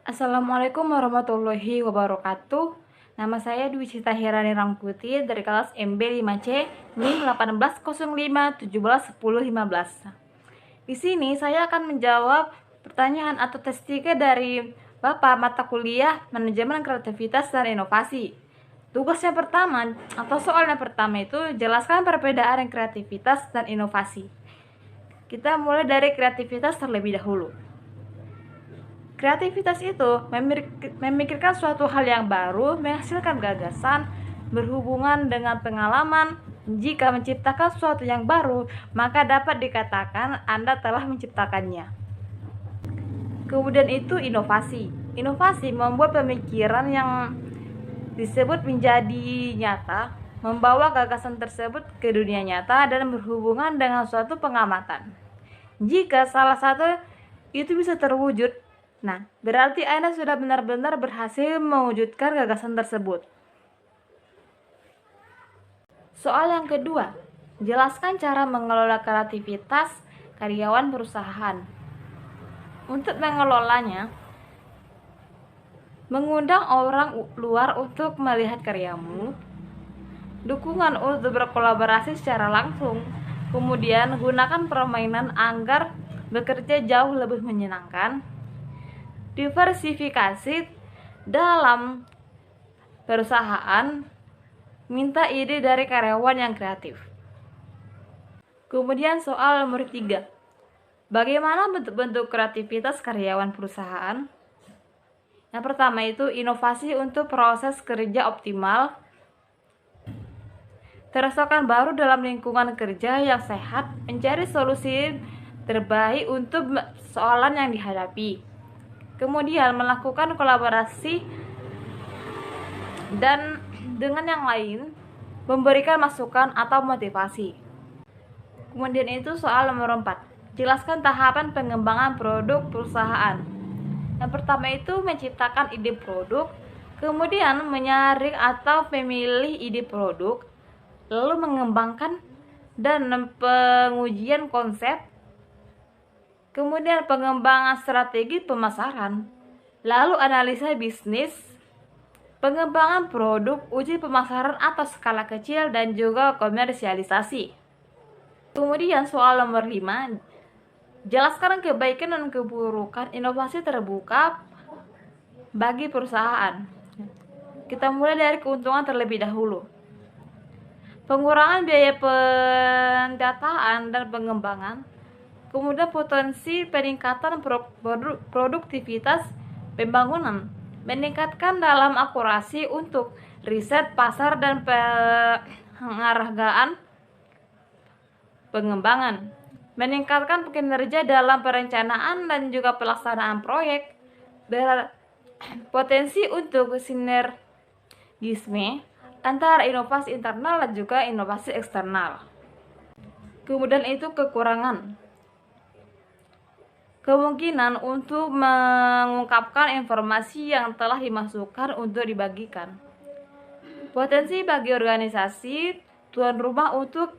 Assalamualaikum warahmatullahi wabarakatuh. Nama saya Dwi Cita Hirani Rangkuti dari kelas MB 5C NIM 1805171015. Di sini saya akan menjawab pertanyaan atau tes 3 dari Bapak mata kuliah Manajemen Kreativitas dan Inovasi. Tugas yang pertama atau soal yang pertama itu jelaskan perbedaan kreativitas dan inovasi. Kita mulai dari kreativitas terlebih dahulu. Kreativitas itu memikirkan suatu hal yang baru, menghasilkan gagasan, berhubungan dengan pengalaman. Jika menciptakan sesuatu yang baru, maka dapat dikatakan Anda telah menciptakannya. Kemudian itu inovasi. Inovasi membuat pemikiran yang disebut menjadi nyata, membawa gagasan tersebut ke dunia nyata dan berhubungan dengan suatu pengamatan. Jika salah satu itu bisa terwujud, nah, berarti Anda sudah benar-benar berhasil mewujudkan gagasan tersebut. Soal yang kedua, jelaskan cara mengelola kreativitas karyawan perusahaan. Untuk mengelolanya, mengundang orang luar untuk melihat karyamu, dukungan untuk berkolaborasi secara langsung, kemudian gunakan permainan agar bekerja jauh lebih menyenangkan, diversifikasi dalam perusahaan, minta ide dari karyawan yang kreatif. Kemudian soal nomor 3, bagaimana bentuk-bentuk kreativitas karyawan perusahaan? Yang pertama itu inovasi untuk proses kerja optimal, terosokan baru dalam lingkungan kerja yang sehat, mencari solusi terbaik untuk soalan yang dihadapi. Kemudian melakukan kolaborasi dan dengan yang lain, memberikan masukan atau motivasi. Kemudian itu soal nomor 4, jelaskan tahapan pengembangan produk perusahaan. Yang pertama itu menciptakan ide produk, kemudian menyaring atau memilih ide produk, lalu mengembangkan dan pengujian konsep, kemudian pengembangan strategi pemasaran, lalu analisa bisnis, pengembangan produk, uji pemasaran atau skala kecil, dan juga komersialisasi. Kemudian soal nomor 5, jelaskan kebaikan dan keburukan inovasi terbuka bagi perusahaan. Kita mulai dari keuntungan terlebih dahulu. Pengurangan biaya pendataan dan pengembangan, kemudian potensi peningkatan produktivitas pembangunan, meningkatkan dalam akurasi untuk riset pasar dan penghargaan pengembangan, meningkatkan kinerja dalam perencanaan dan juga pelaksanaan proyek, potensi untuk sinergisme antara inovasi internal dan juga inovasi eksternal. Kemudian itu kekurangan, kemungkinan untuk mengungkapkan informasi yang telah dimasukkan untuk dibagikan. Potensi bagi organisasi tuan rumah untuk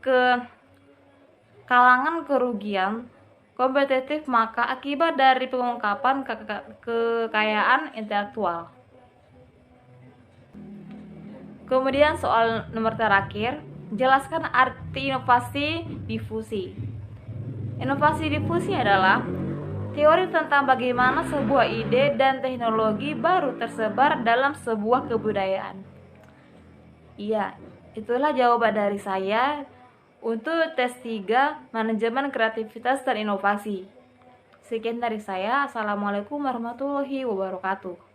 kalangan kerugian kompetitif maka akibat dari pengungkapan kekayaan intelektual. Kemudian soal nomor terakhir, jelaskan arti inovasi difusi. Inovasi difusi adalah teori tentang bagaimana sebuah ide dan teknologi baru tersebar dalam sebuah kebudayaan. Iya, itulah jawaban dari saya untuk tes 3 Manajemen Kreativitas dan Inovasi. Sekian dari saya. Assalamualaikum warahmatullahi wabarakatuh.